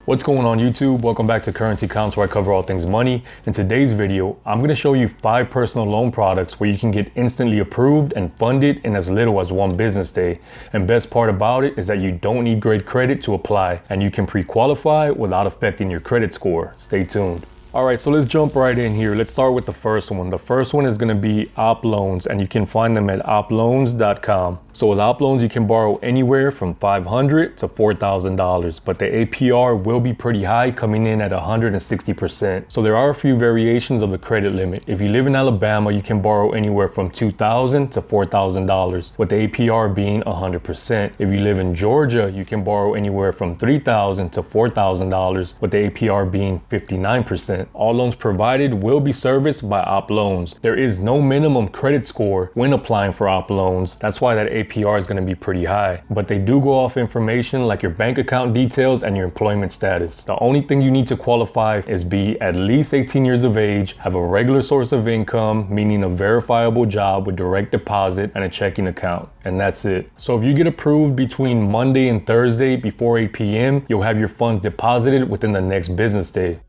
What's going on YouTube? Welcome back to Currency Counts, where I cover all things money. In today's video, I'm going to show you 5 personal loan products where you can get instantly approved and funded in as little as 1 business day. And best part about it is that you don't need great credit to apply, and you can pre-qualify without affecting your credit score. Stay tuned. Alright, so let's jump right in here. Let's start with the first one. The first one is going to be Op Loans, and you can find them at oploans.com. So with Op Loans, you can borrow anywhere from $500 to $4,000, but the APR will be pretty high, coming in at 160%. So there are a few variations of the credit limit. If you live in Alabama, you can borrow anywhere from $2,000 to $4,000, with the APR being 100%. If you live in Georgia, you can borrow anywhere from $3,000 to $4,000, with the APR being 59%. All loans provided will be serviced by Op Loans. There is no minimum credit score when applying for Op Loans. That's why that APR is going to be pretty high, but they do go off information like your bank account details and your employment status. The only thing you need to qualify is be at least 18 years of age, have a regular source of income, meaning a verifiable job with direct deposit and a checking account, and that's it. So if you get approved between Monday and Thursday before 8 p.m., you'll have your funds deposited within the next business day.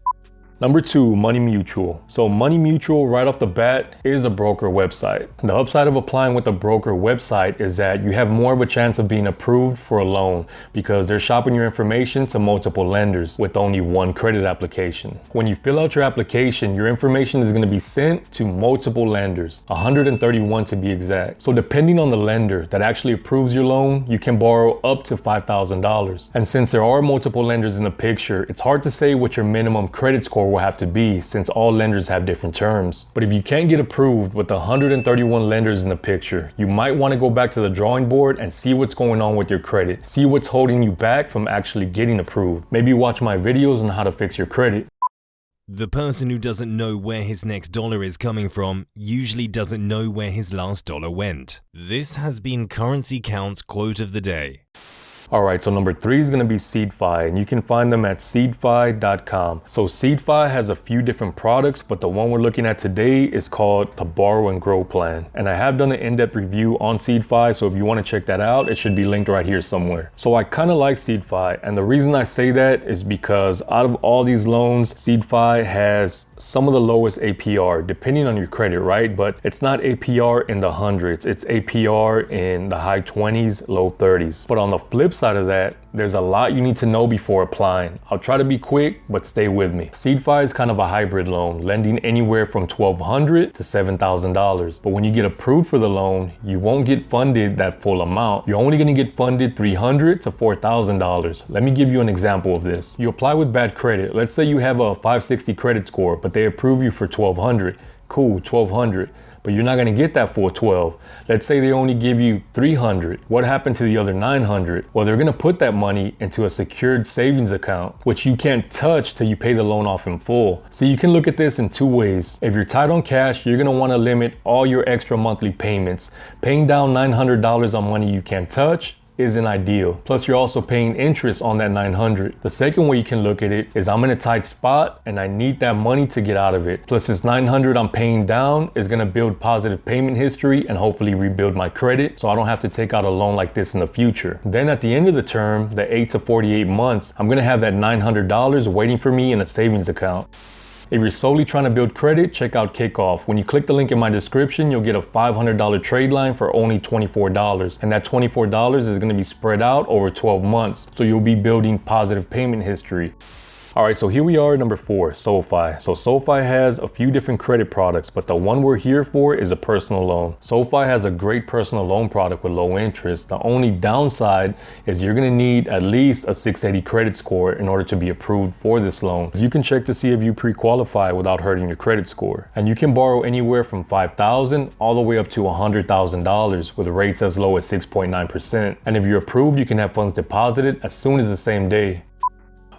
Number 2, Money Mutual. So Money Mutual, right off the bat, is a broker website. The upside of applying with a broker website is that you have more of a chance of being approved for a loan because they're shopping your information to multiple lenders with only 1 credit application. When you fill out your application, your information is going to be sent to multiple lenders, 131 to be exact. So depending on the lender that actually approves your loan, you can borrow up to $5,000. And since there are multiple lenders in the picture, it's hard to say what your minimum credit score will have to be, since all lenders have different terms. But if you can't get approved with the 131 lenders in the picture, you might want to go back to the drawing board and see what's going on with your credit. See what's holding you back from actually getting approved. Maybe watch my videos on how to fix your credit. The person who doesn't know where his next dollar is coming from usually doesn't know where his last dollar went. This has been Currency Counts quote of the day. Alright, so number 3 is going to be SeedFi, and you can find them at SeedFi.com. So SeedFi has a few different products, but the one we're looking at today is called the Borrow and Grow Plan. And I have done an in-depth review on SeedFi, so if you want to check that out, it should be linked right here somewhere. So I kind of like SeedFi, and the reason I say that is because out of all these loans, SeedFi has some of the lowest APR, depending on your credit, right? But it's not APR in the hundreds, it's APR in the high 20s, low 30s. But on the flip side of that, there's a lot you need to know before applying. I'll try to be quick, but stay with me. SeedFi is kind of a hybrid loan, lending anywhere from $1,200 to $7,000. But when you get approved for the loan, you won't get funded that full amount. You're only going to get funded $300 to $4,000. Let me give you an example of this. You apply with bad credit. Let's say you have a 560 credit score, but they approve you for $1,200. Cool, $1,200. But you're not going to get that full 12. Let's say they only give you $300. What happened to the other $900? Well, they're going to put that money into a secured savings account, which you can't touch till you pay the loan off in full. So you can look at this in 2 ways. If you're tight on cash, you're going to want to limit all your extra monthly payments. Paying down $900 on money you can't touch isn't ideal. Plus, you're also paying interest on that $900. The second way you can look at it is I'm in a tight spot and I need that money to get out of it. Plus, this $900 I'm paying down is gonna build positive payment history and hopefully rebuild my credit so I don't have to take out a loan like this in the future. Then at the end of the term, the 8 to 48 months, I'm gonna have that $900 waiting for me in a savings account. If you're solely trying to build credit, check out Kickoff. When you click the link in my description, you'll get a $500 trade line for only $24. And that $24 is going to be spread out over 12 months. So you'll be building positive payment history. All right, so here we are, number 4, SoFi. So SoFi has a few different credit products, but the one we're here for is a personal loan. SoFi has a great personal loan product with low interest. The only downside is you're gonna need at least a 680 credit score in order to be approved for this loan. You can check to see if you pre-qualify without hurting your credit score. And you can borrow anywhere from $5,000 all the way up to $100,000 with rates as low as 6.9%. And if you're approved, you can have funds deposited as soon as the same day.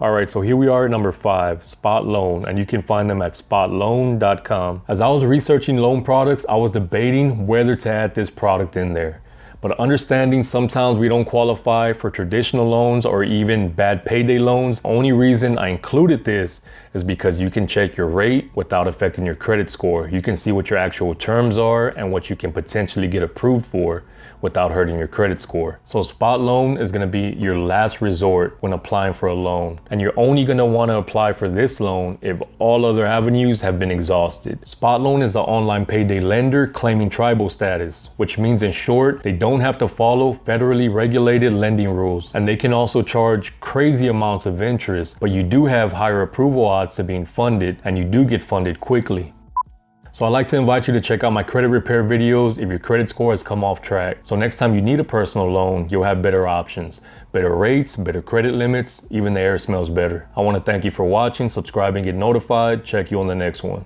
All right, so here we are at number 5, Spot Loan, and you can find them at spotloan.com. As I was researching loan products, I was debating whether to add this product in there. But understanding sometimes we don't qualify for traditional loans or even bad payday loans. Only reason I included this is because you can check your rate without affecting your credit score. You can see what your actual terms are and what you can potentially get approved for without hurting your credit score. So spot loan is going to be your last resort when applying for a loan. And you're only going to want to apply for this loan if all other avenues have been exhausted. Spot loan is an online payday lender claiming tribal status, which means in short, they don't have to follow federally regulated lending rules. And they can also charge crazy amounts of interest, but you do have higher approval odds of being funded, and you do get funded quickly. So I'd like to invite you to check out my credit repair videos if your credit score has come off track. So next time you need a personal loan, you'll have better options, better rates, better credit limits, even the air smells better. I want to thank you for watching, subscribe and get notified. Check you on the next one.